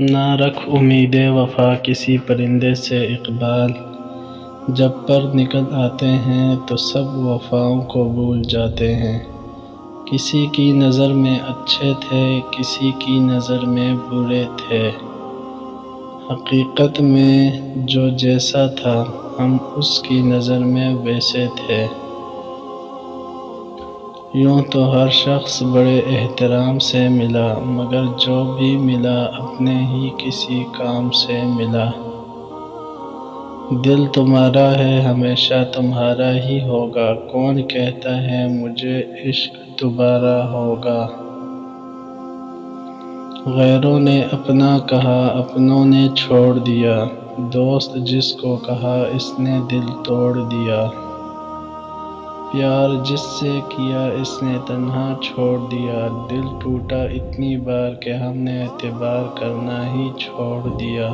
نہ رکھ امید وفا کسی پرندے سے اقبال، جب پر نکل آتے ہیں تو سب وفاؤں کو بھول جاتے ہیں۔ کسی کی نظر میں اچھے تھے، کسی کی نظر میں برے تھے، حقیقت میں جو جیسا تھا ہم اس کی نظر میں ویسے تھے۔ یوں تو ہر شخص بڑے احترام سے ملا، مگر جو بھی ملا اپنے ہی کسی کام سے ملا۔ دل تمہارا ہے ہمیشہ تمہارا ہی ہوگا، کون کہتا ہے مجھے عشق دوبارہ ہوگا۔ غیروں نے اپنا کہا اپنوں نے چھوڑ دیا، دوست جس کو کہا اس نے دل توڑ دیا۔ پیار جس سے کیا اس نے تنہا چھوڑ دیا، دل ٹوٹا اتنی بار کہ ہم نے اعتبار کرنا ہی چھوڑ دیا۔